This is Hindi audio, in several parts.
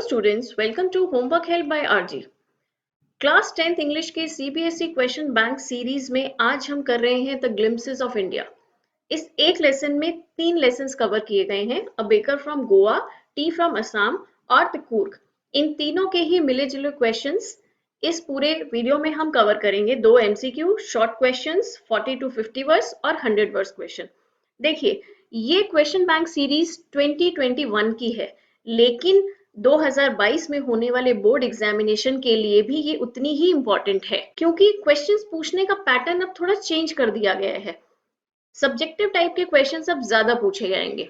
students, welcome to Homework Help by RG. Class 10th English के CBSE क्वेश्चन बैंक सीरीज में आज हम कर रहे हैं द ग्लिम्पसेस ऑफ इंडिया। इस एक लेसन में 3 लेसन्स कवर किए गए हैं, a baker from Goa, T from Assam और द कूर्ग। इन तीनों के ही मिले जुले क्वेश्चंस इस पूरे वीडियो में हम कवर करेंगे। 2 MCQ, short questions 40 to 50 words और 100 वर्ड्स क्वेश्चन। देखिए, ये क्वेश्चन बैंक सीरीज 2021 की है, लेकिन 2022 में होने वाले बोर्ड एग्जामिनेशन के लिए भी ये उतनी ही इम्पोर्टेंट है, क्योंकि क्वेश्चंस पूछने का पैटर्न अब थोड़ा चेंज कर दिया गया है। सब्जेक्टिव टाइप के क्वेश्चंस अब ज्यादा पूछे जाएंगे।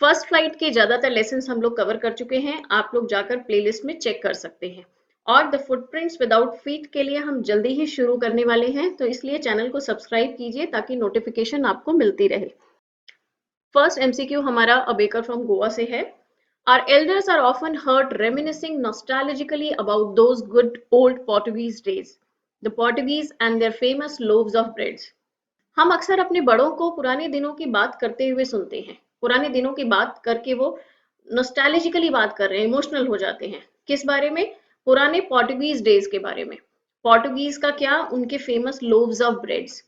फर्स्ट फ्लाइट के ज्यादातर लेसन्स हम लोग कवर कर चुके हैं, आप लोग जाकर प्लेलिस्ट में चेक कर सकते हैं। और द फुटप्रिंट्स विदाउट फीट के लिए हम जल्दी ही शुरू करने वाले हैं, तो इसलिए चैनल को सब्सक्राइब कीजिए ताकि नोटिफिकेशन आपको मिलती रहे। फर्स्ट MCQ हमारा अ बेकर फ्रॉम गोवा से है। Our elders are often heard reminiscing nostalgically about those good old Portuguese days, the Portuguese and their famous loaves of bread. हम अक्सर अपने बड़ों को पुराने दिनों की बात करते हुए सुनते हैं। पुराने दिनों की बात करके वो नॉस्टैल्जिकली बात कर रहे हैं, इमोशनल हो जाते हैं। किस बारे में? पुराने पोर्टुगीज डेज के बारे में। पोर्टुगीज का क्या? उनके famous loaves of breads.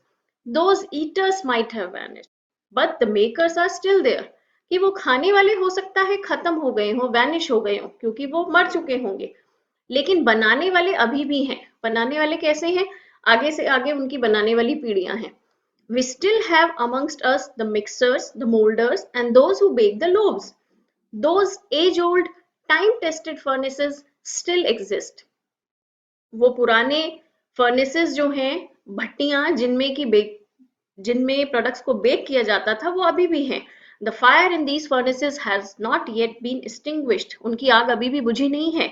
Those eaters might have vanished, but the makers are still there. कि वो खाने वाले हो सकता है खत्म हो गए हों, वैनिश हो गए हों, क्योंकि वो मर चुके होंगे, लेकिन बनाने वाले अभी भी हैं। बनाने वाले कैसे हैं? आगे से आगे उनकी बनाने वाली पीढ़ियां हैं। We still have amongst us the mixers, the molders, and those who bake the loaves. Those age-old, time-tested furnaces still exist. वो पुराने फर्नेसेस जो हैं, भट्टियां जिनमें प्रोडक्ट्स को बेक किया जाता था, वो अभी भी हैं। The fire in these furnaces has not yet been extinguished. उनकी आग अभी भी बुझी नहीं है।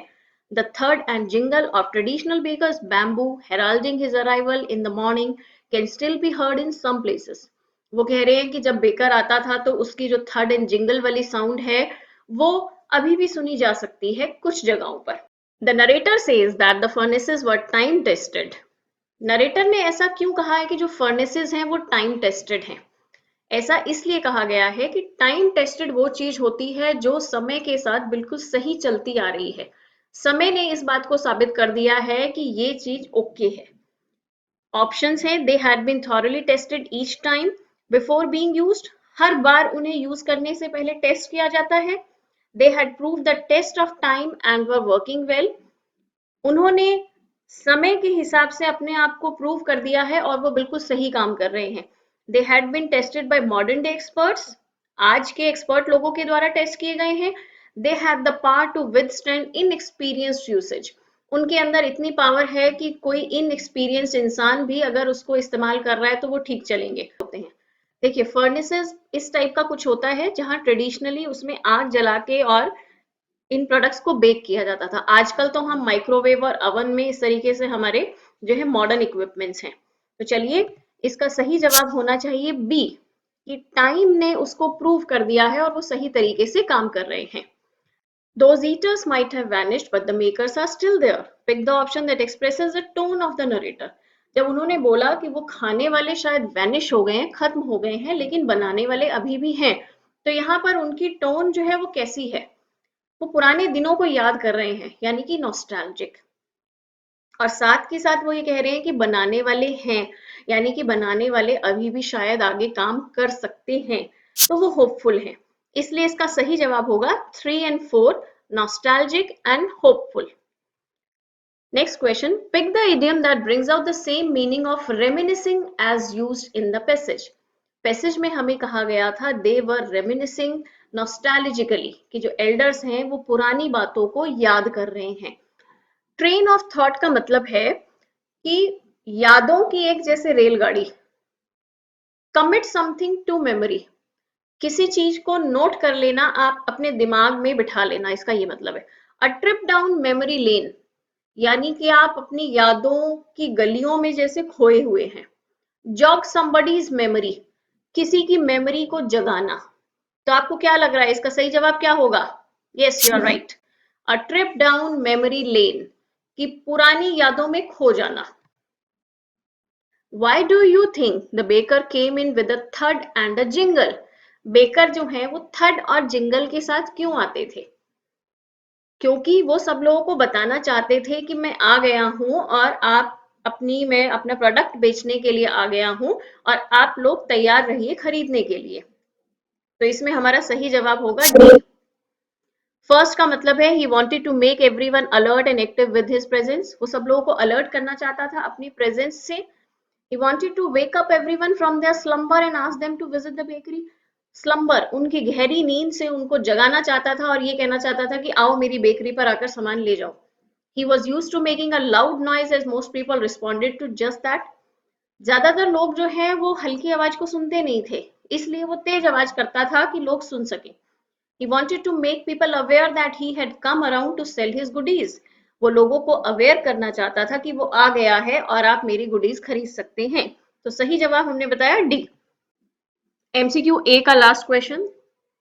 The thud and jingle of traditional bakers' bamboo heralding his arrival in the morning can still be heard in some places. वो कह रहे हैं कि जब बेकर आता था तो उसकी जो थर्ड एंड जिंगल वाली साउंड है, वो अभी भी सुनी जा सकती है कुछ जगहों पर। The narrator says that the furnaces were time tested. Narrator ने ऐसा क्यों कहा है कि जो फर्नेसेस हैं वो टाइम टेस्टेड हैं? ऐसा इसलिए कहा गया है कि टाइम टेस्टेड वो चीज होती है जो समय के साथ बिल्कुल सही चलती आ रही है। समय ने इस बात को साबित कर दिया है कि ये चीज ओके है। ऑप्शंस हैं, they had been thoroughly tested each time before being used, हर बार उन्हें यूज करने से पहले टेस्ट किया जाता है। They had proved the test of time and were working well, उन्होंने समय के हिसाब से अपने आप को प्रूव कर दिया है और वो बिल्कुल सही काम कर रहे हैं। They had been tested by modern day experts, आज के एक्सपर्ट लोगों के द्वारा टेस्ट किए गए हैं। They have the power to withstand inexperienced usage, उनके अंदर इतनी पावर है कि कोई इनएक्सपीरियंस्ड इंसान भी अगर उसको इस्तेमाल कर रहा है तो वो ठीक चलेंगे होते हैं। देखिए, फर्नेसेस इस टाइप का कुछ होता है जहां ट्रेडिशनली उसमें आग जला के और इन प्रोडक्ट्स को बेक किया जाता था। आजकल तो हम माइक्रोवेव और अवन में इस तरीके से हमारे जो है मॉडर्न इक्विपमेंट्स हैं। तो चलिए, इसका सही जवाब होना चाहिए बी, कि टाइम ने उसको प्रूव कर दिया है और वो सही तरीके से काम कर रहे हैं। Those eaters might have vanished, but the makers are still there. Pick the option that expresses the tone of the narrator. जब उन्होंने बोला कि वो खाने वाले शायद वैनिश हो गए हैं, खत्म हो गए हैं, लेकिन बनाने वाले अभी भी हैं, तो यहाँ पर उनकी टोन जो है वो कैसी है? वो पुराने दिनों को याद कर रहे हैं, यानी कि नॉस्टैल्जिक। और साथ के साथ वो ये कह रहे हैं कि बनाने वाले हैं, यानी कि बनाने वाले अभी भी शायद आगे काम कर सकते हैं, तो वो होपफुल हैं। इसलिए इसका सही जवाब होगा 3 and 4, nostalgic and hopeful. Next question, pick the idiom that brings out the same meaning of reminiscing as used in the passage. Passage में हमें कहा गया था दे वर रेमिनिसिंग नॉस्टैल्जिकली, कि जो एल्डर्स हैं वो पुरानी बातों को याद कर रहे हैं। ट्रेन ऑफ थॉट का मतलब है कि यादों की एक जैसे रेलगाड़ी। कमिट समथिंग टू मेमोरी, किसी चीज को नोट कर लेना, आप अपने दिमाग में बिठा लेना, इसका ये मतलब है। अ ट्रिप डाउन मेमोरी लेन, यानी कि आप अपनी यादों की गलियों में जैसे खोए हुए हैं। जॉग समबडीज मेमोरी, किसी की मेमोरी को जगाना। तो आपको क्या लग रहा है इसका सही जवाब क्या होगा? Yes, you are right. A trip down memory lane, कि पुरानी यादों में खो जाना। Why do you think the baker came in with a thud and a jingle? Baker जो है वो थड और जिंगल के साथ क्यों आते थे? क्योंकि वो सब लोगों को बताना चाहते थे कि मैं आ गया हूँ और मैं अपना प्रोडक्ट बेचने के लिए आ गया हूँ और आप लोग तैयार रहिए खरीदने के लिए। तो इसमें हमारा सही जवाब होगा डी। फर्स्ट का मतलब है he wanted to make everyone alert and active with his presence. वो सब लोगों को अलर्ट करना चाहता था अपनी प्रेजेंस से। He wanted to wake up everyone from their slumber and ask them to visit the bakery. Slumber, उनकी गहरी नींद से उनको जगाना चाहता था और ये कहना चाहता था कि आओ मेरी बेकरी पर आकर सामान ले जाओ। He was used to making a loud noise as most people responded to just that. ज्यादातर लोग जो हैं वो हल्की आवाज को सुनते नहीं थे, इसलिए वो तेज आवाज करता था कि लोग सुन सके। He wanted to make people aware that he had come around to sell his goodies. वो लोगों को अवेयर करना चाहता था कि वो आ गया है और आप मेरी गुडीज खरीद सकते हैं। तो सही जवाब हमने बताया डी। एमसीक्यू ए का last question,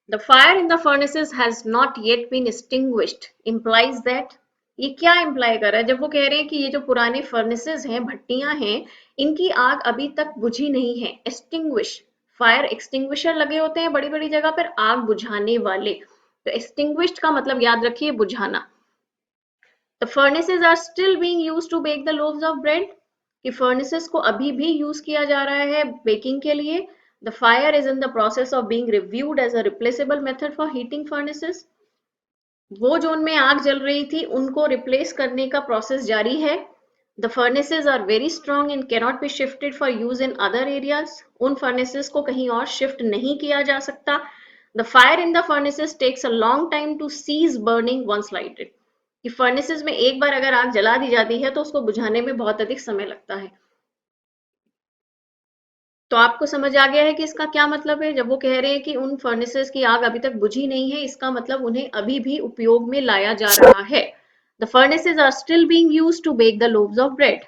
the fire in the furnaces has not yet been extinguished implies that। ये क्या इंप्लाई कर रहा है जब वो कह रहे हैं कि ये जो पुराने फर्नेसेस हैं, भट्टियां हैं, इनकी आग अभी तक बुझी नहीं है। एक्सटिंग्विश, फायर एक्सटिंग्विशर लगे होते हैं बड़ी बड़ी जगह पर आग बुझाने वाले, तो एक्सटिंग्विश्ड का मतलब याद रखिए बुझाना। The furnaces are still being used to bake the loaves of bread, कि फर्नेसेस को अभी भी यूज किया जा रहा है बेकिंग के लिए। The fire is in the process of being reviewed as a replaceable method for heating furnaces. वो जो उनमें आग जल रही थी उनको रिप्लेस करने का प्रोसेस जारी है। The furnaces are very strong and cannot be shifted for use in other areas. उन फर्नेसेस को कहीं और शिफ्ट नहीं किया जा सकता। The fire in the furnaces takes a long time to cease burning once lighted, कि फर्नेसेस में एक बार अगर आग जला दी जाती है तो उसको बुझाने में बहुत अधिक समय लगता है। तो आपको समझ आ गया है कि इसका क्या मतलब है जब वो कह रहे हैं कि उन फर्नेसेस की आग अभी तक बुझी नहीं है, इसका मतलब उन्हें अभी भी उपयोग में लाया जा रहा है। The furnaces are still being used to bake the loaves of bread.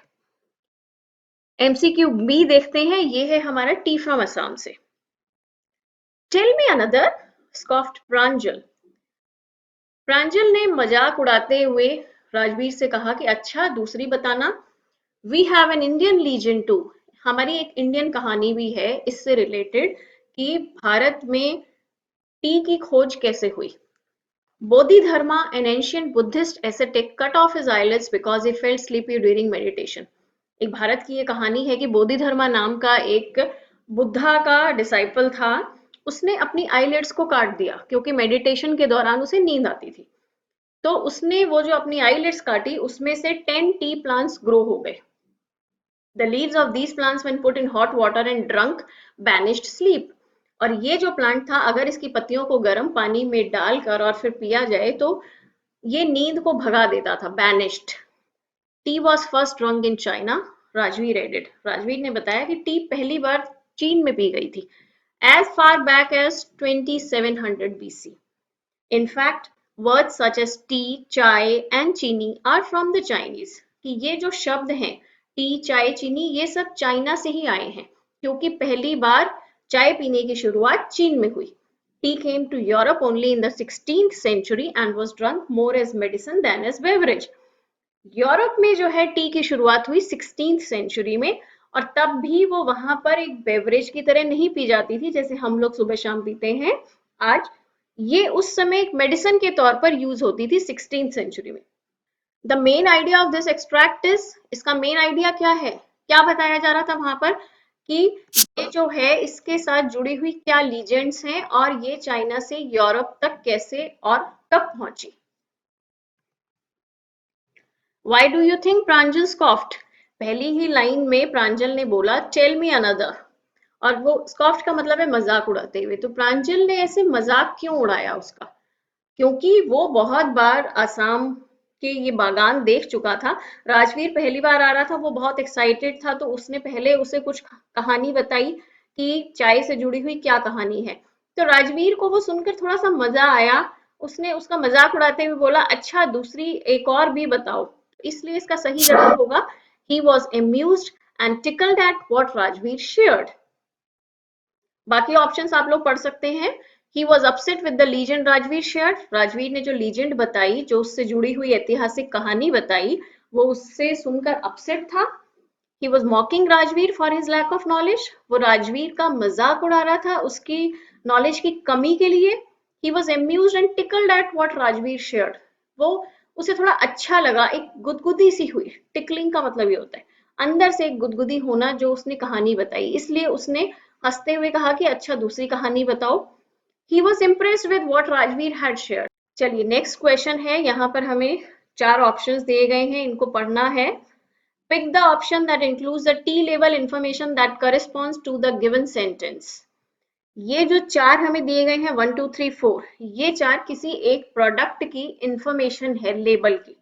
MCQ B देखते हैं, ये है हमारा टी फ्रॉम असम से। टेल मी अनदर, स्कॉफ्ड प्रांजल। प्रांजल ने मजाक उड़ाते हुए राजवीर से कहा कि अच्छा दूसरी बताना। We have an Indian legend too, हमारी एक इंडियन कहानी भी है इससे रिलेटेड कि भारत में टी की खोज कैसे हुई। Bodhidharma, an ancient Buddhist ascetic, cut off his eyelids because he felt sleepy during meditation. एक भारत की ये कहानी है कि बोधिधर्मा नाम का एक बुद्धा का डिसाइपल था, उसने अपनी आईलिड्स को काट दिया क्योंकि मेडिटेशन के दौरान उसे नींद आती थी। तो उसने वो जो अपनी आईलिड्स काटी उसमें से 10 टी प्लांट्स ग्रो हो गए। The leaves of these plants when put in hot water and drunk banished sleep। और ये जो प्लांट था अगर इसकी पत्तियों को गर्म पानी में डालकर और फिर पिया जाए तो ये नींद को भगा देता था, banished। Tea was first drunk in China, Rajveer added. Rajveer ने बताया कि टी पहली बार चीन में पी गई थी as far back as 2700 BC। In fact, words such as tea, chai and चीनी are from the Chinese। कि ये जो शब्द हैं टी, चाय, चीनी, ये सब चाइना से ही आए हैं क्योंकि पहली बार चाय पीने की शुरुआत चीन में हुई। Tea came to Europe only in the 16th century and was drunk more as medicine than as beverage। Europe में जो है टी की शुरुआत हुई 16th सेंचुरी में और तब भी वो वहां पर एक बेवरेज की तरह नहीं पी जाती थी जैसे हम लोग सुबह शाम पीते हैं आज। ये उस समय एक मेडिसिन के तौर पर यूज होती थी 16th सेंचुरी में। The main idea of this extract is, इसका मेन आइडिया क्या है, क्या बताया जा रहा था वहां पर कि ये जो है इसके साथ जुड़ी हुई क्या लीजेंड्स हैं और ये चाइना से यूरोप तक कैसे और कब पहुंची। Why do you think Pranjal scoffed? पहली ही लाइन में प्रांजल ने बोला टेल मी अनदर, और वो स्कॉफ्ट का मतलब है मजाक उड़ाते हुए। तो प्रांजल ने ऐसे मजाक क्यों उड़ाया उसका, क्योंकि वो बहुत बार आसाम के ये बागान देख चुका था। राजवीर पहली बार आ रहा था, वो बहुत एक्साइटेड था, तो उसने पहले उसे कुछ कहानी बताई कि चाय से जुड़ी हुई क्या कहानी है। तो राजवीर को वो सुनकर थोड़ा सा मजा आया, उसने उसका मजाक उड़ाते हुए बोला अच्छा दूसरी एक और भी बताओ। इसलिए इसका सही जवाब होगा he was amused and tickled at what Rajveer shared। बाकी ऑप्शंस आप लोग पढ़ सकते हैं। He was upset with the legend Rajveer shared, Rajveer ने जो लीजेंड बताई, जो उससे जुड़ी हुई ऐतिहासिक कहानी बताई, वो उससे सुनकर अपसेट था। He was mocking Rajveer for his lack of knowledge, वो राजवीर का मजाक उड़ा रहा था उसकी नॉलेज की कमी के लिए। He was amused and tickled at what Rajveer shared, वो उसे थोड़ा अच्छा लगा, एक गुदगुदी सी हुई। टिकलिंग का मतलब ये होता है अंदर से एक गुदगुदी होना, जो उसने कहानी बताई, इसलिए उसने हंसते हुए कहा कि अच्छा दूसरी कहानी बताओ। He was impressed with what Rajveer had share. चलिए नेक्स्ट क्वेश्चन है, यहाँ पर हमें 4 ऑप्शंस दिए गए हैं, इनको पढ़ना है। Pick the option that includes the T-level information that corresponds to the given sentence. ये जो 4 हमें दिए गए हैं 1, 2, 3, 4, ये 4 किसी एक प्रोडक्ट की इंफॉर्मेशन है, लेबल की।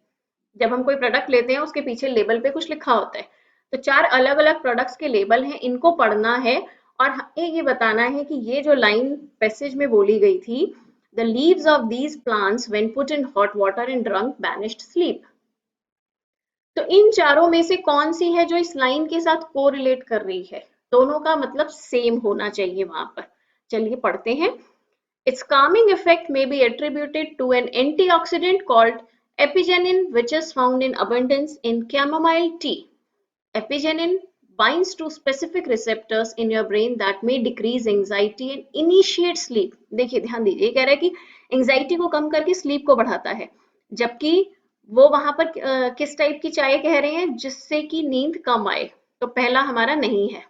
जब हम कोई प्रोडक्ट लेते हैं उसके पीछे लेबल पे कुछ लिखा होता है, तो 4 अलग अलग प्रोडक्ट्स के लेबल हैं, इनको पढ़ना है और हमें ये बताना है कि ये जो लाइन पैसेज में बोली गई थी, the leaves of these plants when put in hot water and drunk banished sleep. तो इन चारों में से कौन सी है जो इस लाइन के साथ कोरिलेट कर रही है? दोनों का मतलब सेम होना चाहिए वहां पर। चलिए पढ़ते हैं। Its calming effect may be attributed to an antioxidant called epigenin, which is found in abundance in chamomile tea. Epigenin binds to specific receptors in your brain that may decrease anxiety and initiate sleep. देखिए ध्यान दीजिए, कह रहा है कि एंजाइटी को कम करके स्लीप को बढ़ाता है, जबकि वो वहां पर किस टाइप की चाय कह रहे हैं जिससे कि नींद कम आए, तो पहला हमारा नहीं है।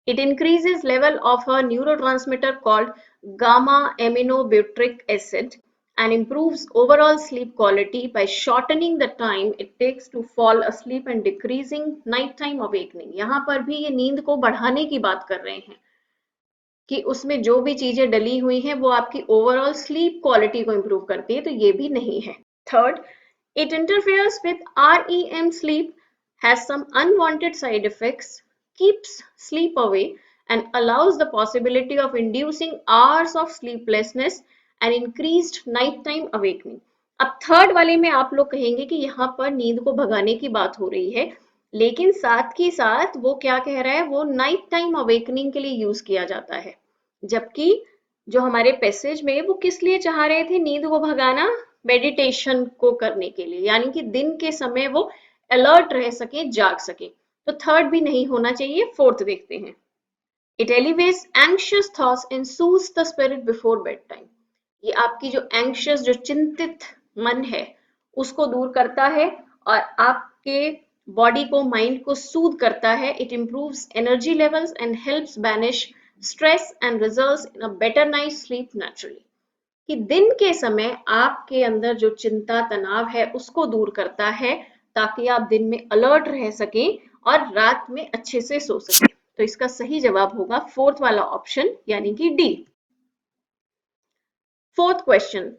It increases level of a neurotransmitter called gamma aminobutyric acid and improves overall sleep quality by shortening the time it takes to fall asleep and decreasing nighttime awakening. यहाँ पर भी ये नींद को बढ़ाने की बात कर रहे हैं कि उसमें जो भी चीजें डली हुई हैं वो आपकी ओवरऑल स्लीप क्वालिटी को इम्प्रूव करती है, तो ये भी नहीं है। Third, it interferes with REM sleep, has some unwanted side effects, keeps sleep away, and allows the possibility of inducing hours of sleeplessness and increased nighttime awakening. अब थर्ड वाले में आप लोग कहेंगे कि यहाँ पर नींद को भगाने की बात हो रही है, लेकिन साथ की साथ वो क्या कह रहा है, वो नाइट टाइम अवेकनिंग के लिए यूज किया जाता है, जबकि जो हमारे पैसेज में वो किस लिए चाह रहे थे नींद को भगाना, मेडिटेशन को करने के लिए, यानी कि दिन के समय वो अलर्ट रह सके, जाग सके। तो थर्ड भी नहीं होना चाहिए। फोर्थ देखते हैं। It elevates anxious thoughts and soothes the spirit before bed time. ये आपकी जो एंग्शियस, जो चिंतित मन है, उसको दूर करता है और आपके बॉडी को, माइंड को सूद करता है। It improves energy levels and helps banish stress and results in a better night sleep naturally. कि दिन के समय आपके अंदर जो चिंता तनाव है उसको दूर करता है, ताकि आप दिन में अलर्ट रह सकें और रात में अच्छे से सो सकें। तो इसका सही जवाब होगा फोर्थ वाला ऑप्शन, यानी कि D. Fourth question,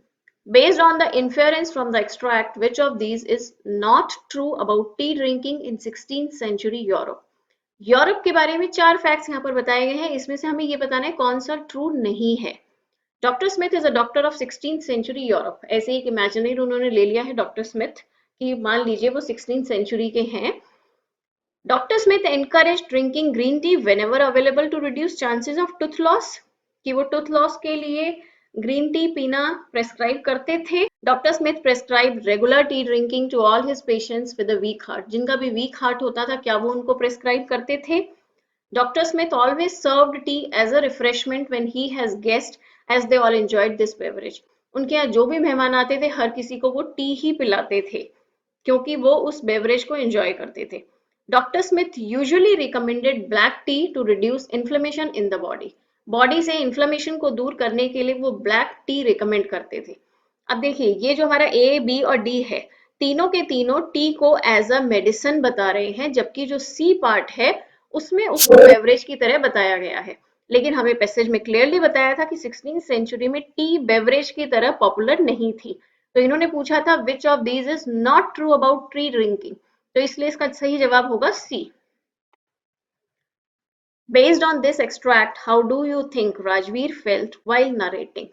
based on the inference from the extract, which of these is not true about tea drinking in 16th century Europe? Europe के बारे में 4 फैक्ट्स यहाँ पर बताए गए हैं, इसमें से हमें ये बताना है कौन सा ट्रू नहीं है। Doctor Smith is a doctor of 16th century Europe. ऐसे एक इमेजिनरी उन्होंने ले लिया है डॉक्टर स्मिथ कि मान लीजिए वो 16th सेंचुरी के हैं। Doctor Smith encourage drinking green tea whenever available to reduce chances of tooth loss, कि वो टूथ लॉस के लिए ग्रीन टी पीना प्रेस्क्राइब करते थे। Doctor Smith prescribe regular tea drinking to all his patients with a weak heart. जिनका भी वीक हार्ट होता था, क्या वो उनको प्रेस्क्राइब करते थे? Dr. Smith always served tea as a refreshment when he has guests, as they all enjoyed this beverage. उनके यहाँ जो भी मेहमान आते थे, हर किसी को वो टी ही पिलाते थे, क्योंकि वो उस बेवरेज को एंजॉय करते थे। Doctor Smith usually recommended black tea to reduce inflammation in the body. Body से इन्फ्लेमेशन को दूर करने के लिए वो ब्लैक टी रिकमेंड करते थे। अब देखिए, ये जो हमारा ए, बी और डी है, तीनों के तीनों टी को एज अ मेडिसिन बता रहे हैं, जबकि जो सी पार्ट है उसमें उसको बेवरेज की तरह बताया गया है। लेकिन हमें पैसेज में क्लियरली बताया था कि 16th सेंचुरी में टी बेवरेज की तरह पॉपुलर नहीं थी। तो इन्होंने पूछा था which of these is not true about tea drinking, तो इसलिए इसका सही जवाब होगा C. Based on this extract, how do you think Rajveer felt while narrating?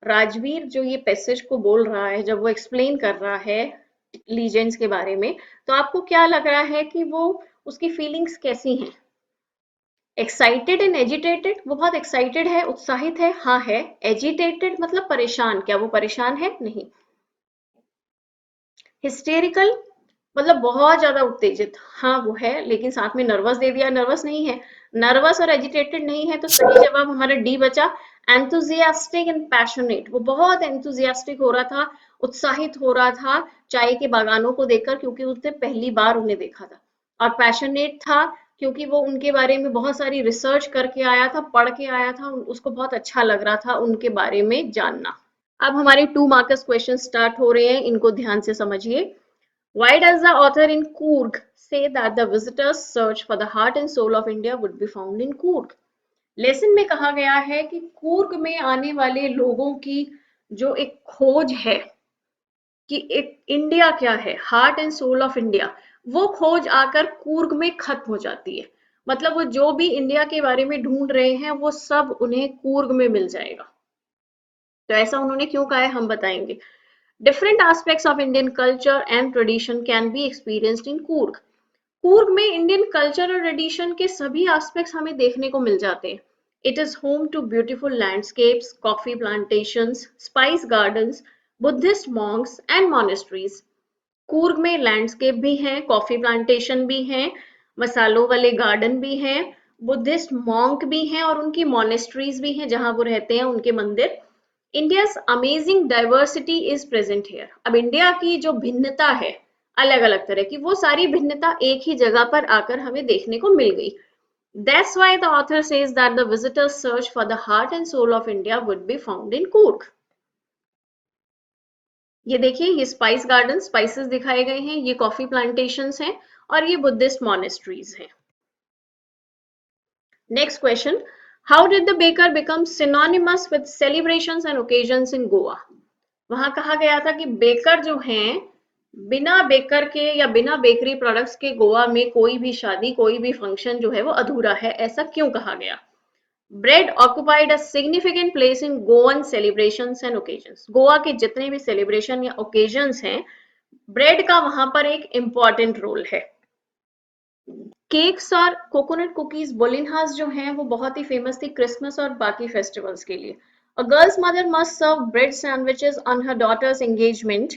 Rajveer जो ये पैसेज को बोल रहा है, जब वो एक्सप्लेन कर रहा है लीजेंड्स के बारे में, तो आपको क्या लग रहा है कि वो उसकी फीलिंग्स कैसी हैं? एक्साइटेड एंड एजिटेटेड, वो बहुत एक्साइटेड है, उत्साहित है, हाँ है। एजिटेटेड मतलब परेशान, क्या वो परेशान है? नहीं। हिस्टेरिकल मतलब बहुत ज्यादा उत्तेजित, हाँ वो है, लेकिन साथ में नर्वस दे दिया, नर्वस नहीं है। नर्वस और एजिटेटेड नहीं है, तो सही जवाब हमारा डी बचा। एंथुजियास्टिक एंड पैशनेट, वो बहुत एंथुजियास्टिक हो रहा था, उत्साहित हो रहा था चाय के बागानों को देखकर, क्योंकि उसने पहली बार उन्हें देखा था। और पैशनेट था क्योंकि वो उनके बारे में बहुत सारी रिसर्च करके आया था, पढ़ के आया था, उसको बहुत अच्छा लग रहा था उनके बारे में जानना। अब हमारे 2 मार्कर्स क्वेश्चन स्टार्ट हो रहे हैं, इनको ध्यान से समझिए। Why does the author in Coorg say that the visitors' search for the heart and soul of India would be found in Coorg? Lesson में कहा गया है कि कूर्ग में आने वाले लोगों की जो एक खोज है कि एक इंडिया क्या है, heart and soul of India, वो खोज आकर कूर्ग में खत्म हो जाती है। मतलब वो जो भी इंडिया के बारे में ढूंढ रहे हैं वो सब उन्हें कूर्ग में मिल जाएगा। तो ऐसा उन्होंने क्यों कहा है हम बताएंगे। Different aspects of Indian culture and tradition can be experienced in Coorg. Coorg में इंडियन कल्चर और ट्रेडिशन के सभी एस्पेक्ट्स हमें देखने को मिल जाते हैं। It is home to beautiful landscapes, coffee plantations, spice gardens, Buddhist monks and monasteries. Coorg में लैंडस्केप भी हैं, कॉफी प्लांटेशन भी हैं, मसालों वाले गार्डन भी हैं, बुद्धिस्ट मॉन्क भी हैं और उनकी मॉनेस्ट्रीज भी हैं जहां वो रहते हैं, उनके मंदिर। India's amazing diversity is present here. अब इंडिया की जो भिन्नता है अलग अलग तरह की, वो सारी भिन्नता एक ही जगह पर आकर हमें देखने को मिल गई। That's why the author says that the visitors search for the heart and soul of India would be found in Coorg. ये देखिए, ये स्पाइस गार्डन, स्पाइसेस दिखाए गए हैं, ये कॉफी प्लांटेशंस हैं और ये बुद्धिस्ट मॉनेस्ट्रीज हैं। Next question, how did the baker become synonymous with celebrations and occasions in Goa? वहां कहा गया था कि बेकर जो हैं, बिना बेकर के या बिना बेकरी प्रोडक्ट्स के गोवा में कोई भी शादी, कोई भी फंक्शन जो है वो अधूरा है। ऐसा क्यों कहा गया? Bread occupied a significant place in Goan celebrations and occasions. Goa के जितने भी सेलिब्रेशन या ओकेजन्स हैं, ब्रेड का वहां पर एक इंपॉर्टेंट रोल है। केक्स और कोकोनट कुकीज बोलिनहास जो हैं वो बहुत ही फेमस थी क्रिसमस और बाकी फेस्टिवल्स के लिए। A girl's mother must serve bread sandwiches on her daughter's engagement.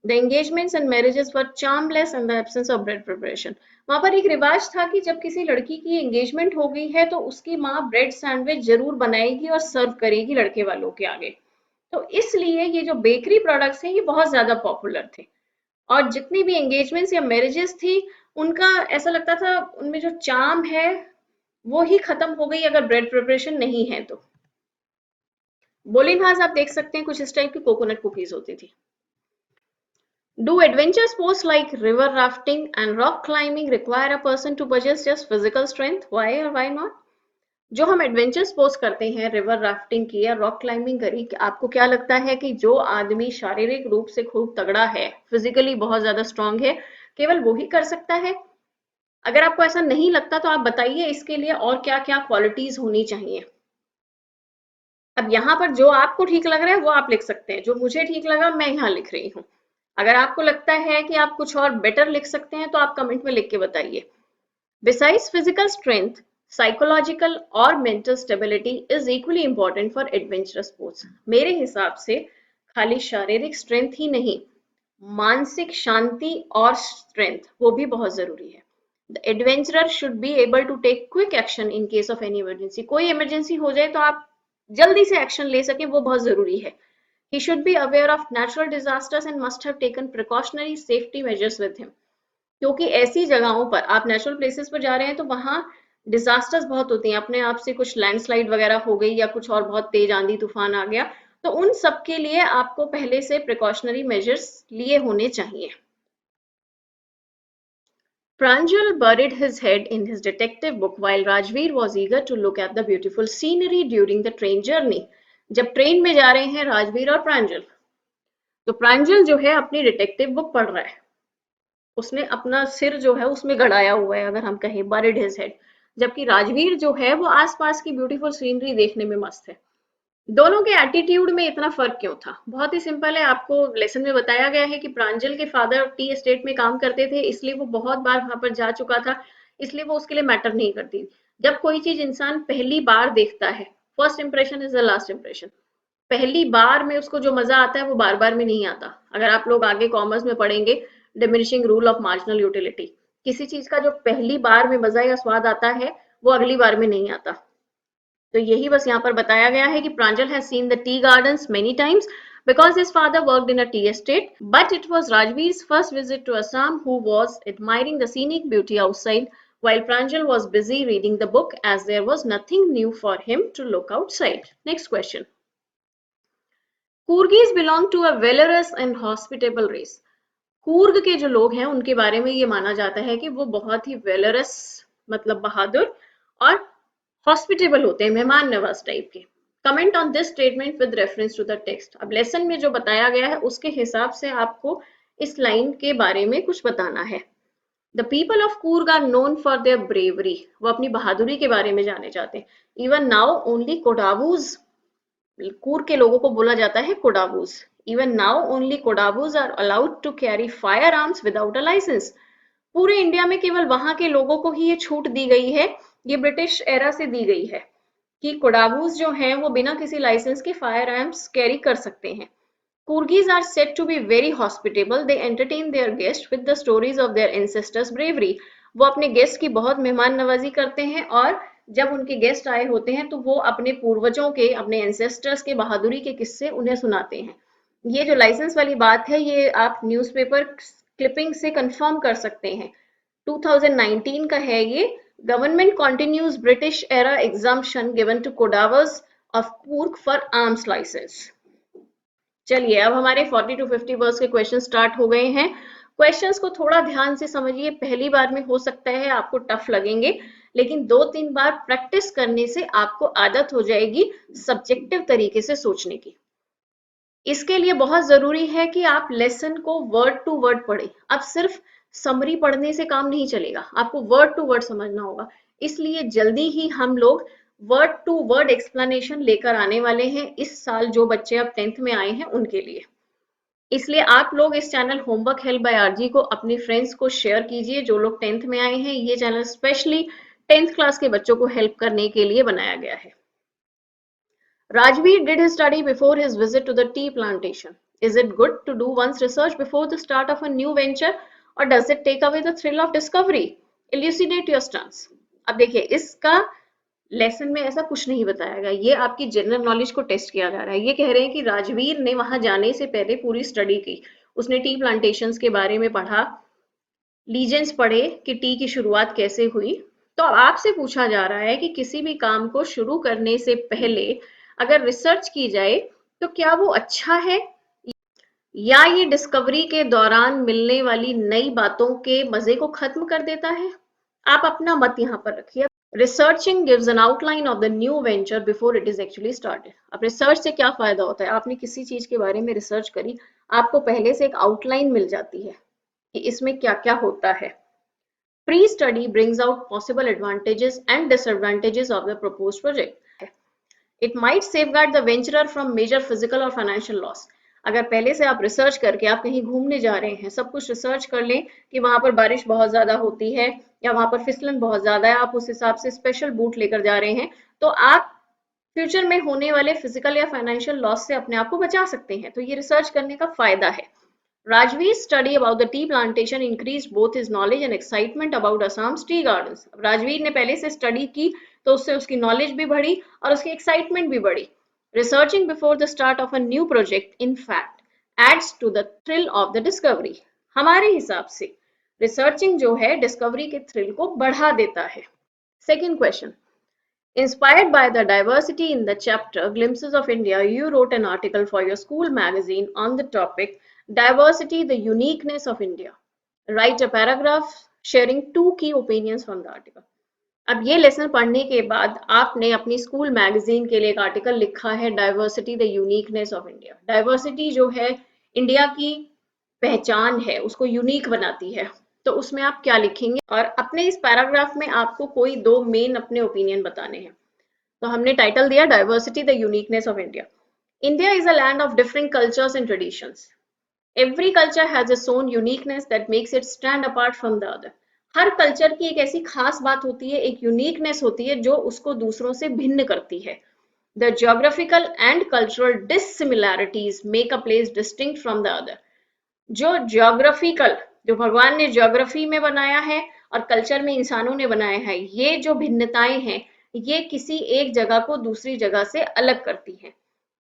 The engagements and marriages were charmless in the absence of bread preparation. वहां पर एक रिवाज था कि जब किसी लड़की की एंगेजमेंट हो गई है तो उसकी माँ ब्रेड सैंडविच जरूर बनाएगी और सर्व करेगी लड़के वालों के आगे। तो इसलिए ये जो बेकरी प्रोडक्ट्स हैं ये बहुत ज्यादा पॉपुलर थे। और जितनी भी एंगेजमेंट्स या मैरिजेस थी, उनका ऐसा लगता था उनमें जो चार्म है वो ही खत्म हो गई अगर ब्रेड प्रिपरेशन नहीं है तो। बोलिनहास आप देख सकते हैं, कुछ इस टाइप की कोकोनट कुकीज होती थी। Do adventure sports like river rafting and rock climbing require a person to possess just physical strength? Why or why not? जो हम एडवेंचर स्पोर्ट्स करते हैं, रिवर राफ्टिंग की या रॉक क्लाइंबिंग करी, आपको क्या लगता है कि जो आदमी शारीरिक रूप से खूब तगड़ा है, फिजिकली बहुत ज्यादा स्ट्रांग है, केवल वो ही कर सकता है? अगर आपको ऐसा नहीं लगता तो आप बताइए इसके लिए और क्या क्या क्वालिटीज होनी चाहिए। अब यहाँ पर जो आपको ठीक लग रहा है वो आप लिख सकते हैं, जो मुझे ठीक लगा मैं यहाँ लिख रही हूँ। अगर आपको लगता है कि आप कुछ और बेटर लिख सकते हैं तो आप कमेंट में लिख के बताइए। Besides physical strength, psychological और mental stability is equally important for adventurous sports. मेरे हिसाब से खाली शारीरिक स्ट्रेंथ ही नहीं, मानसिक शांति और स्ट्रेंथ वो भी बहुत जरूरी है। The adventurer should be able to take quick action in case of any emergency. कोई इमरजेंसी हो जाए तो आप जल्दी से एक्शन ले सकें, वो बहुत जरूरी है। He should be aware of natural disasters and must have taken precautionary safety measures with him. क्योंकि ऐसी जगहों पर आप नेचुरल प्लेसेस पर जा रहे हैं तो वहां डिजास्टर्स बहुत होती हैं, अपने आप से कुछ लैंडस्लाइड वगैरह हो गई या कुछ और बहुत तेज आंधी तूफान आ गया, तो उन सब के लिए आपको पहले से प्रिकॉशनरी मेजर्स लिए होने चाहिए। Pranjal buried his head in his detective book while Rajveer was eager to look at the beautiful scenery during the train journey. जब ट्रेन में जा रहे हैं राजवीर और प्रांजल, तो प्रांजल जो है अपनी डिटेक्टिव बुक पढ़ रहा है, उसने अपना सिर जो है उसमें गड़ाया हुआ है, अगर हम कहें बरिड हिज हेड, जबकि राजवीर जो है वो आसपास की ब्यूटीफुल सीनरी देखने में मस्त है। दोनों के एटीट्यूड में इतना फर्क क्यों था? बहुत ही सिंपल है, आपको लेसन में बताया गया है कि प्रांजल के फादर टी एस्टेट में काम करते थे, इसलिए वो बहुत बार वहां पर जा चुका था, इसलिए वो उसके लिए मैटर नहीं करती। जब कोई चीज इंसान पहली बार देखता है, first impression is the last impression. पहली बार में उसको जो मजा आता है वो बार बार में नहीं आता। अगर आप लोग आगे कॉमर्स में पढ़ेंगे diminishing rule of marginal utility, किसी चीज का जो पहली बार में मजा या स्वाद आता है वो अगली बार में नहीं आता। तो यही बस यहाँ पर बताया गया है कि Pranjal has seen the tea gardens many times because his father worked in a tea estate. But it was Rajveer's first visit to Assam, who was admiring the scenic beauty outside, while Pranjal was busy reading the book as there was nothing new for him to look outside. Next question. Kurgis belong to a valorous and hospitable race. Coorg के जो लोग हैं उनके बारे में ये माना जाता है कि वो बहुत ही वेलरस मतलब बहादुर और हॉस्पिटेबल होते हैं, मेहमान नवाज टाइप के. Comment on this statement with reference to the text. अब लेसन में जो बताया गया है उसके हिसाब से आपको इस लाइन के बारे में कुछ बताना है. The people of Coorg are known for their bravery. वो अपनी बहादुरी के बारे में जाने जाते हैं. Even now only Kodavas, Coorg के लोगों को बोला जाता है Kodavas. Even now, only Kodavus are allowed to carry firearms without a license. पूरे इंडिया में केवल वहां के लोगों को ही ये छूट दी गई है, ये ब्रिटिश एरा से दी गई है कि कोडावूस जो हैं वो बिना किसी लाइसेंस के फायर आर्म्स कैरी कर सकते हैं. Kurgis are said to be very hospitable. They entertain their guests with the stories of their ancestors' bravery. वो अपने गेस्ट की बहुत मेहमान नवाजी करते हैं और जब उनके गेस्ट आए होते हैं तो वो अपने पूर्वजों के, अपने एंसेस्टर्स के बहादुरी के किस्से उन्हें सुनाते हैं. ये जो लाइसेंस वाली बात है ये आप न्यूज़पेपर क्लिपिंग से कंफर्म कर सकते हैं. 2019 का है ये. Government continues British era exemption given to Kodavas of Coorg for arms licence. चलिए अब हमारे 40 to 50 वर्ड्स के क्वेश्चन स्टार्ट हो गए हैं. क्वेश्चंस को थोड़ा ध्यान से समझिए. पहली बार में हो सकता है आपको टफ लगेंगे, लेकिन 2-3 बार प्रैक्टिस करने से आपको आदत हो जाएगी सब्जेक्टिव तरीके से सोचने की. इसके लिए बहुत जरूरी है कि आप लेसन को वर्ड टू वर्ड पढ़ें. अब सिर्फ समरी पढ़ने से काम नहीं चलेगा, आपको वर्ड टू वर्ड समझना होगा. इसलिए जल्दी ही हम लोग वर्ड टू वर्ड एक्सप्लेनेशन लेकर आने वाले हैं इस साल. जो बच्चे अब 10th में आए हैं उनके लिए. इसलिए आप लोग इस channel homework help by RG को अपने फ्रेंड्स को शेयर कीजिए जो लोग 10th में आए हैं. ये चैनल स्पेशली 10th क्लास के बच्चों को हेल्प करने के लिए बनाया गया है. Rajveer did his study before his visit to the tea plantation. Is it good to do one's research before the start of a new venture, or does it take away the thrill of discovery? Elucidate your stance. अब देखिए इसका लेसन में ऐसा कुछ नहीं बताया गया, ये आपकी जनरल नॉलेज को टेस्ट किया जा रहा है. ये कह रहे हैं कि राजवीर ने वहां जाने से पहले पूरी स्टडी की, उसने टी प्लांटेशंस के बारे में पढ़ा, लीजेंड्स पढ़े कि टी की शुरुआत कैसे हुई. तो अब आपसे पूछा जा रहा है कि किसी भी काम को शुरू करने से पहले अगर रिसर्च की जाए तो क्या वो अच्छा है या ये डिस्कवरी के दौरान मिलने वाली नई बातों के मजे को खत्म कर देता है. आप अपना मत यहाँ पर रखिए. Researching gives an outline of the new venture before it is actually started. अब रिसर्च से क्या फायदा होता है, आपने किसी चीज के बारे में रिसर्च करी, आपको पहले से एक आउटलाइन मिल जाती है कि इसमें क्या क्या होता है. Pre study brings out possible advantages and disadvantages of the proposed project. It might safeguard the venturer from major physical or financial loss. अगर पहले से आप रिसर्च करके आप कहीं घूमने जा रहे हैं, सब कुछ रिसर्च कर लें कि वहां पर बारिश बहुत ज्यादा होती है या वहां पर फिसलन बहुत ज्यादा है, आप उस हिसाब से स्पेशल बूट लेकर जा रहे हैं, तो आप फ्यूचर में होने वाले फिजिकल या फाइनेंशियल लॉस से अपने आप को बचा सकते हैं. तो ये रिसर्च करने का फायदा है. Rajveer's study about the tea plantation increased both his knowledge and excitement about Assam's tea gardens. Rajveer ने पहले से स्टडी की तो उससे उसकी नॉलेज भी बढ़ी और उसकी एक्साइटमेंट भी बढ़ी. Researching before the start of a new project, in fact, adds to the thrill of the discovery. हमारे हिसाब से रिसर्चिंग जो है डिस्कवरी के थ्रिल को बढ़ा देता है. Second question. Inspired by the diversity in the chapter Glimpses of India, you wrote an article for your school magazine on the topic Diversity, the Uniqueness of India. Write a paragraph sharing 2 key opinions from the article. अब ये लेसन पढ़ने के बाद आपने अपनी स्कूल मैगजीन के लिए एक आर्टिकल लिखा है diversity the uniqueness of India. Diversity जो है इंडिया की पहचान है, उसको यूनिक बनाती है. तो उसमें आप क्या लिखेंगे और अपने इस पैराग्राफ में आपको कोई 2 मेन अपने ओपिनियन बताने हैं. तो हमने टाइटल दिया diversity the uniqueness of India. India is a land of different cultures and traditions. Every culture has its own uniqueness that makes it stand apart from the other. Her culture की एक ऐसी खास बात होती है, एक यूनिकनेस होती है जो उसको दूसरों से भिन्न करती है. The geographical and cultural dissimilarities make a place distinct from the other. जो geographical, जो भगवान ने ज्योग्राफी में बनाया है और कल्चर में इंसानों ने बनाया है, ये जो भिन्नताएं हैं ये किसी एक जगह को दूसरी जगह से अलग करती हैं.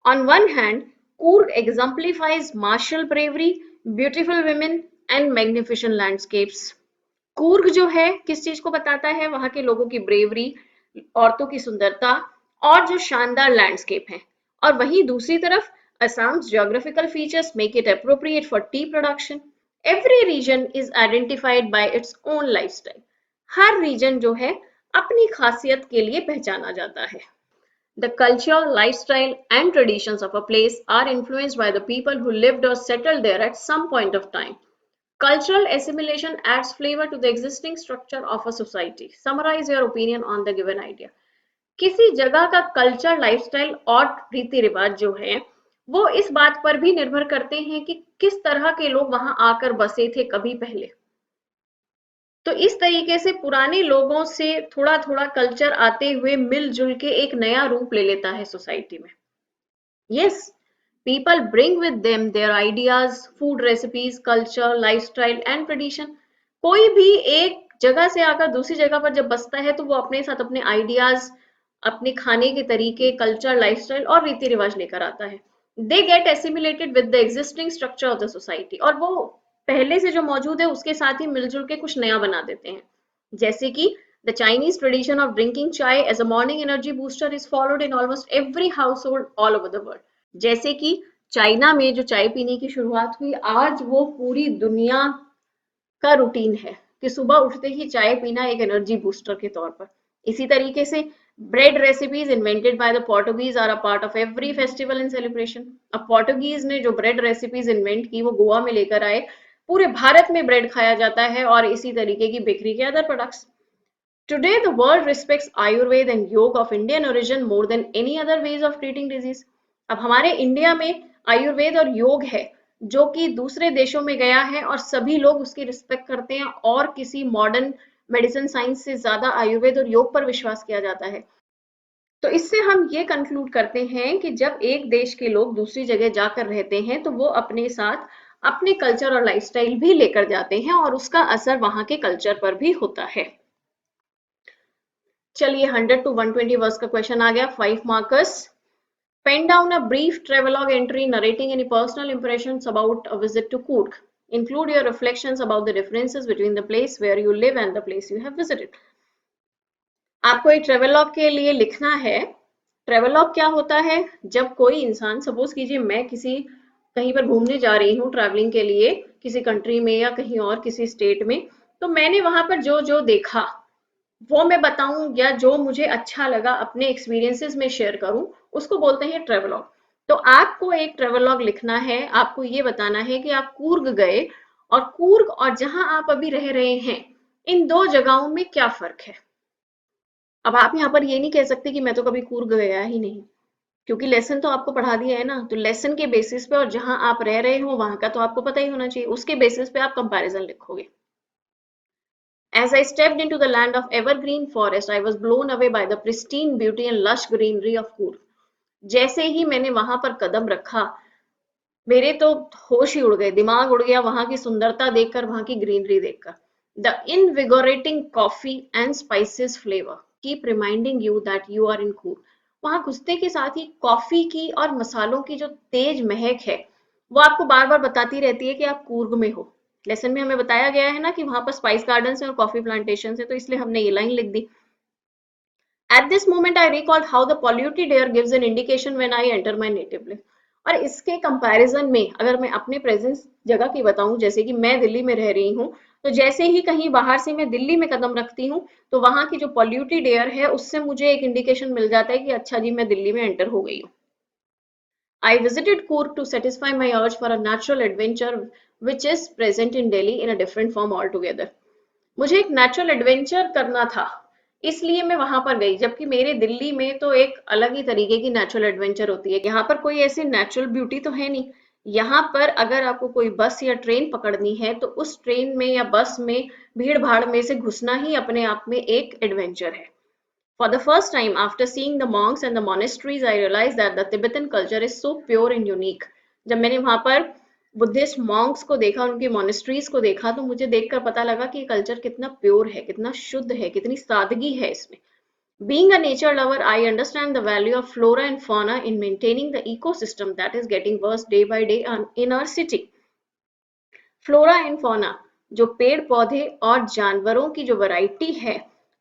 On one hand, Coorg exemplifies martial bravery, beautiful women and magnificent landscapes. Coorg जो है किस चीज को बताता है? वहां के लोगों की ब्रेवरी, औरतों की सुंदरता और जो शानदार लैंडस्केप है। और वहीं दूसरी तरफ Assam's geographical features make it appropriate for tea production. Every region is identified by its own lifestyle. हर रीजन जो है अपनी खासियत के लिए पहचाना जाता है। The culture, lifestyle, and traditions of a place are influenced by the people who lived or settled there at some point of time. Cultural assimilation adds flavor to the existing structure of a society. Summarize your opinion on the given idea. किसी जगह का कल्चर, लाइफस्टाइल और रीति रिवाज जो है वो इस बात पर भी निर्भर करते हैं कि किस तरह के लोग वहां आकर बसे थे कभी पहले। तो इस तरीके से पुराने लोगों से थोड़ा थोड़ा कल्चर आते हुए मिलजुल के एक नया रूप ले लेता है सोसाइटी में। Yes, people bring with them their ideas, food recipes, culture, lifestyle and tradition. कोई भी एक जगह से आकर दूसरी जगह पर जब बसता है तो वो अपने साथ अपने आइडियाज, अपने खाने के तरीके, कल्चर, लाइफस्टाइल और रीति रिवाज लेकर आता है। They get assimilated with the existing structure of the society, और वो पहले से जो मौजूद है उसके साथ ही मिलजुल के कुछ नया बना देते हैं। जैसे कि the Chinese tradition of drinking chai as a morning energy booster is followed in almost every household all over the world. जैसे कि चाइना में जो चाय पीने की शुरुआत हुई, आज वो पूरी दुनिया का रूटीन है कि सुबह उठते ही चाय पीना एक एनर्जी बूस्टर के तौर पर। इसी तरीके से bread recipes invented by the Portuguese are a part of every festival and celebration. अब पोर्टुगीज ने जो ब्रेड रेसिपीज इन्वेंट की वो गोवा में लेकर आए, पूरे भारत में ब्रेड खाया जाता है और इसी तरीके की बेकरी के other products. Today, the world respects Ayurveda and yoga of Indian origin more than any other ways of treating disease. अब हमारे इंडिया में आयुर्वेद और योग है जो कि दूसरे देशों में गया है और सभी लोग उसकी रिस्पेक्ट करते हैं और किसी मॉडर्न मेडिसिन साइंस से ज्यादा आयुर्वेद और योग पर विश्वास किया जाता है। तो इससे हम ये कंक्लूड करते हैं कि जब एक देश के लोग दूसरी जगह जाकर रहते हैं तो वो अपने साथ अपने कल्चर और लाइफस्टाइल भी लेकर जाते हैं और उसका असर वहां के कल्चर पर भी होता है। चलिए 100 to 120 वर्ड्स का क्वेश्चन आ गया, 5 markers. Pen down a brief travelogue entry narrating any personal impressions about a visit to Coorg. Include your reflections about the differences between the place where you live and the place you have visited. आपको एक ट्रेवलॉग के लिए लिखना है। ट्रेवलॉग क्या होता है? जब कोई इंसान, सपोज कीजिए मैं किसी कहीं पर घूमने जा रही हूँ ट्रैवलिंग के लिए, किसी कंट्री में या कहीं और किसी स्टेट में, तो मैंने वहां पर जो जो देखा वो मैं बताऊं या जो मुझे अच्छा लगा अपने एक्सपीरियंसेस में शेयर करूं, उसको बोलते हैं ट्रेवलॉग। तो आपको एक ट्रेवलॉग लिखना है, आपको ये बताना है कि आप कूर्ग गए और कूर्ग और जहां आप अभी रह रहे हैं इन दो जगहों में क्या फर्क है। अब आप यहाँ पर ये नहीं कह सकते कि मैं तो कभी कूर्ग गया ही नहीं, क्योंकि लेसन तो आपको पढ़ा दिया है ना। तो लेसन के बेसिस पे और जहां आप रह रहे हो वहां का तो आपको पता ही होना चाहिए, उसके बेसिस पे आप कंपैरिजन लिखोगे। As I stepped into the land of evergreen forest, I was blown away by the pristine beauty and lush greenery of Coorg. जैसे ही मैंने वहां पर कदम रखा, मेरे तो होश ही उड़ गए, दिमाग उड़ गया वहां की सुंदरता देखकर, वहां की ग्रीनरी देखकर। The invigorating coffee and spices flavor keep reminding you that you are in Coorg. वहां घुसते के साथ ही कॉफी की और मसालों की जो तेज महक है वो आपको बार बार बताती रहती है कि आप कूर्ग में हो। लेसन में हमें बताया गया है ना कि वहां पर स्पाइस गार्डन है और कॉफी प्लांटेशन है, तो इसलिए हमने ये लाइन लिख दी। At this moment, I recalled how the polluted air gives an indication when I enter my native place. और इसके कंपैरिजन में अगर मैं अपने प्रेजेंस जगह की बताऊं, जैसे कि मैं दिल्ली में रह रही हूँ, तो जैसे ही कहीं बाहर से मैं दिल्ली में कदम रखती हूँ तो वहां की जो पॉल्यूटेड एयर है उससे मुझे एक इंडिकेशन मिल जाता है कि अच्छा जी मैं दिल्ली में एंटर हो गई हूँ। I visited Coorg to satisfy my urge for a natural adventure which is present in Delhi in a different form altogether. मुझे एक नेचुरल एडवेंचर करना था, इसलिए मैं वहां पर गई, जबकि मेरे दिल्ली में तो एक अलग ही तरीके की नेचुरल एडवेंचर होती है। यहाँ पर कोई ऐसी नेचुरल ब्यूटी तो है नहीं। यहाँ पर अगर आपको कोई बस या ट्रेन पकड़नी है तो उस ट्रेन में या बस में भीड़ भाड़ में से घुसना ही अपने आप में एक एडवेंचर है। For the first time, after seeing the monks and the monasteries, I realized that the Tibetan culture is so pure and unique. जब मैंने वहां पर बुद्धिस्ट मॉन्क्स को देखा, उनकी मोनेस्ट्रीज को देखा, तो मुझे देखकर पता लगा कि कल्चर कितना प्योर है, कितना शुद्ध है, कितनी सादगी है इसमें। Being a nature lover, I understand the value of flora and fauna in maintaining the ecosystem that is getting worse day by day in our city. Flora and fauna, जो पेड़ पौधे और जानवरों की जो वैरायटी है,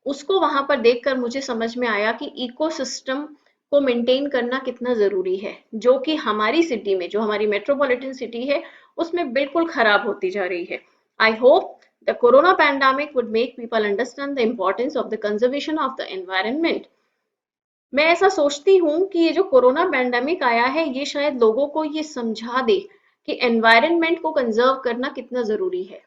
उसको वहां पर देखकर मुझे समझ में आया कि इकोसिस्टम को मेंटेन करना कितना जरूरी है, जो कि हमारी सिटी में, जो हमारी मेट्रोपॉलिटन सिटी है, उसमें बिल्कुल खराब होती जा रही है. I hope the corona pandemic would make people understand the importance of the conservation of the environment. मैं ऐसा सोचती हूँ कि ये जो कोरोना पैंडेमिक आया है, ये शायद लोगों को ये समझा दे कि एनवायरनमेंट को कंजर्व करना कितना जरूरी है.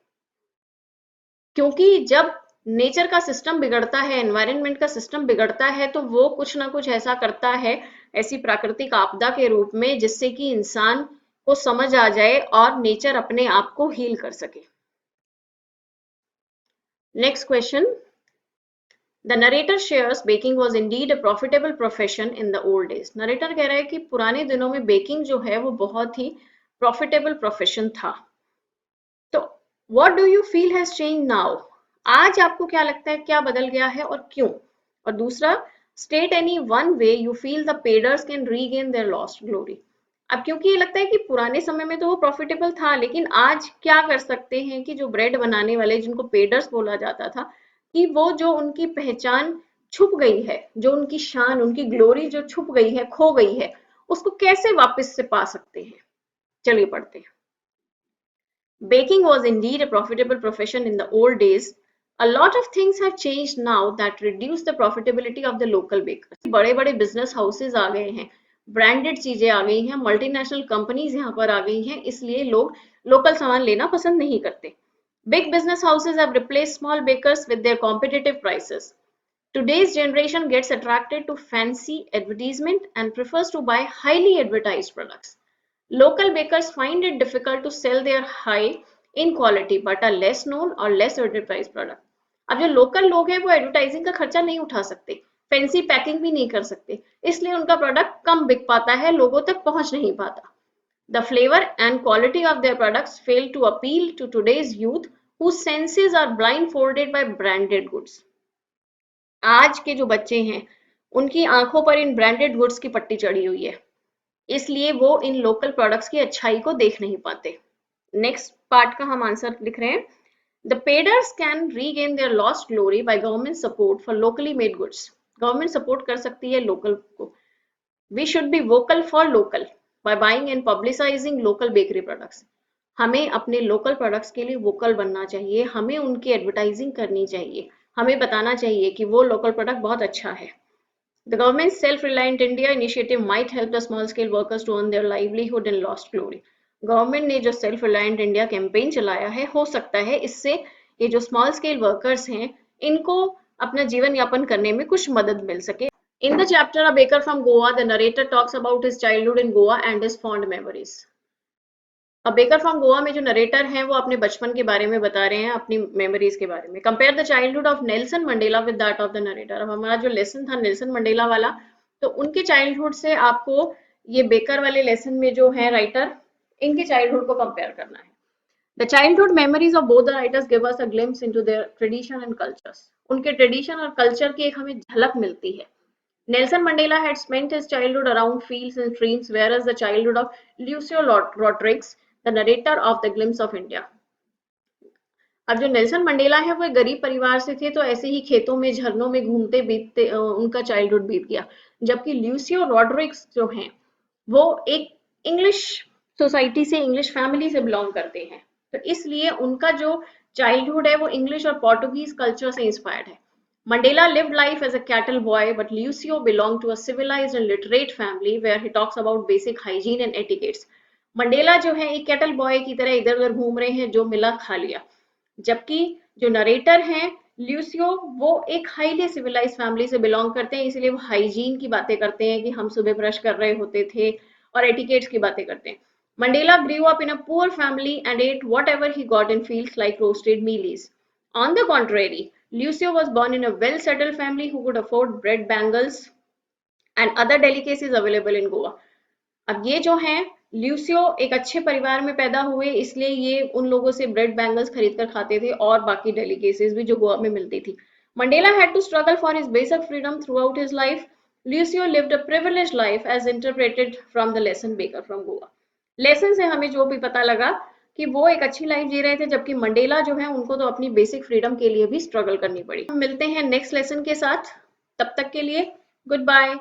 क्योंकि जब नेचर का सिस्टम बिगड़ता है, एनवायरनमेंट का सिस्टम बिगड़ता है, तो वो कुछ ना कुछ ऐसा करता है, ऐसी प्राकृतिक आपदा के रूप में, जिससे कि इंसान को समझ आ जाए और नेचर अपने आप को हील कर सके. Next question. The narrator shares baking was indeed a profitable profession in the old days. Narrator कह रहा है कि पुराने दिनों में बेकिंग जो है वो बहुत ही प्रॉफिटेबल प्रोफेशन था. तो what do you feel has change now? आज आपको क्या लगता है, क्या बदल गया है और क्यों? और दूसरा, state any one way you feel the paders can regain their lost glory. अब क्योंकि ये लगता है कि पुराने समय में तो वो प्रॉफिटेबल था, लेकिन आज क्या कर सकते हैं कि जो ब्रेड बनाने वाले, जिनको पेडर्स बोला जाता था, कि वो जो उनकी पहचान छुप गई है, जो उनकी शान, उनकी ग्लोरी जो छुप गई है, खो गई है, उसको कैसे वापस से पा सकते हैं. चलिए पढ़ते हैं. Baking was indeed a profitable profession in the old days. A lot of things have changed now that reduce the profitability of the local bakers. बड़े बड़े business houses आ गए हैं, branded चीजें आ गई हैं, multinational companies यहाँ पर आ गई हैं, इसलिए लोग local सामान लेना पसंद नहीं करते. Big business houses have replaced small bakers with their competitive prices. Today's generation gets attracted to fancy advertisement and prefers to buy highly advertised products. Local bakers find it difficult to sell their high in quality but are less known or less advertised product. अब जो लोकल लोग हैं वो एडवर्टाइजिंग का खर्चा नहीं उठा सकते, फैंसी पैकिंग भी नहीं कर सकते, इसलिए उनका प्रोडक्ट कम बिक पाता है, लोगों तक पहुंच नहीं पाता. The flavor and quality of their products fail to appeal to today's youth whose senses are blindfolded by branded goods. आज के जो बच्चे हैं, उनकी आंखों पर इन ब्रांडेड गुड्स की पट्टी चढ़ी हुई है, इसलिए वो इन लोकल प्रोडक्ट्स की अच्छाई को देख नहीं पाते. नेक्स्ट पार्ट का हम आंसर लिख रहे हैं. The paders can regain their lost glory by government support for locally made goods. Government support कर सकती है लोकल को. We should be vocal for local by buying and publicising local bakery products. हमें अपने लोकल प्रोडक्ट्स के लिए वोकल बनना चाहिए, हमें उनकी एडवर्टाइजिंग करनी चाहिए, हमें बताना चाहिए कि वो लोकल प्रोडक्ट बहुत अच्छा है. The government's Self-Reliant India initiative might help the small-scale workers to earn their livelihood and lost glory. Government ने जो सेल्फ रिलायंट इंडिया कैंपेन चलाया है, हो सकता है इससे ये जो स्मॉल स्केल वर्कर्स हैं, इनको अपना जीवन यापन करने में कुछ मदद मिल सके. In the chapter A Baker from Goa, the narrator talks about his childhood in Goa and his fond memories. अब बेकर फ्रॉम गोवा में जो नरेटर हैं वो अपने बचपन के बारे में बता रहे हैं, अपनी मेमोरीज के बारे में. Compare the childhood of Nelson Mandela with that of the narrator. अब हमारा जो लेसन था नेल्सन मंडेला वाला, तो उनके चाइल्डहुड से आपको ये बेकर वाले लेसन में जो है राइटर, इनके चाइल्डहुड को कंपेयर करना है. The childhood memories of both the writers give us a glimpse into their tradition and cultures. उनके ट्रेडिशन और कल्चर की एक हमें झलक मिलती है. Nelson Mandela had spent his childhood around fields and streams, whereas the childhood of Lucio Rodriguez, the narrator of The Glimpse of India. अब जो नेल्सन मंडेला है वो एक गरीब परिवार से थे, तो ऐसे ही खेतों में, झरनों में घूमते बीतते उनका चाइल्डहुड बीत गया. जबकि ल्यूसियो रॉड्रिग्स जो हैं, वो एक इंग्लिश सोसाइटी से, इंग्लिश फैमिली से बिलोंग करते हैं, तो इसलिए उनका जो चाइल्डहुड है वो इंग्लिश और पोर्टुगीज कल्चर से इंस्पायर्ड है. Mandela lived life as a cattle boy, but Lucio belonged to a civilized and literate family where he talks about basic hygiene and etiquettes. Mandela जो है एक कैटल बॉय की तरह इधर उधर घूम रहे हैं, जो मिला खा लिया. जबकि जो नरेटर हैं ल्यूसियो, वो एक हाईली सिविलाइज फैमिली से बिलोंग करते हैं, इसलिए वो हाइजीन की बातें करते हैं कि हम सुबह ब्रश कर रहे होते थे, और एटिकेट्स की बातें करते हैं. Mandela grew up in a poor family and ate whatever he got in fields like roasted mealies. On the contrary, Lucio was born in a well-settled family who could afford bread bangles and other delicacies available in Goa. अब ये जो हैं ल्यूसियो एक अच्छे परिवार में पैदा हुए, इसलिए ये उन लोगों से ब्रेड बैंगल्स खरीद कर खाते थे और बाकी डेलिकेसीज भी जो गोवा में मिलती थी. Mandela had to struggle for his basic freedom throughout his life. Lucio lived a privileged life as interpreted from the lesson Baker from Goa. Lesson से हमें जो भी पता लगा कि वो एक अच्छी लाइफ जी रहे थे, जबकि मंडेला जो है उनको तो अपनी बेसिक फ्रीडम के लिए भी स्ट्रगल करनी पड़ी। हम मिलते हैं नेक्स्ट लेसन के साथ, तब तक के लिए गुड बाय।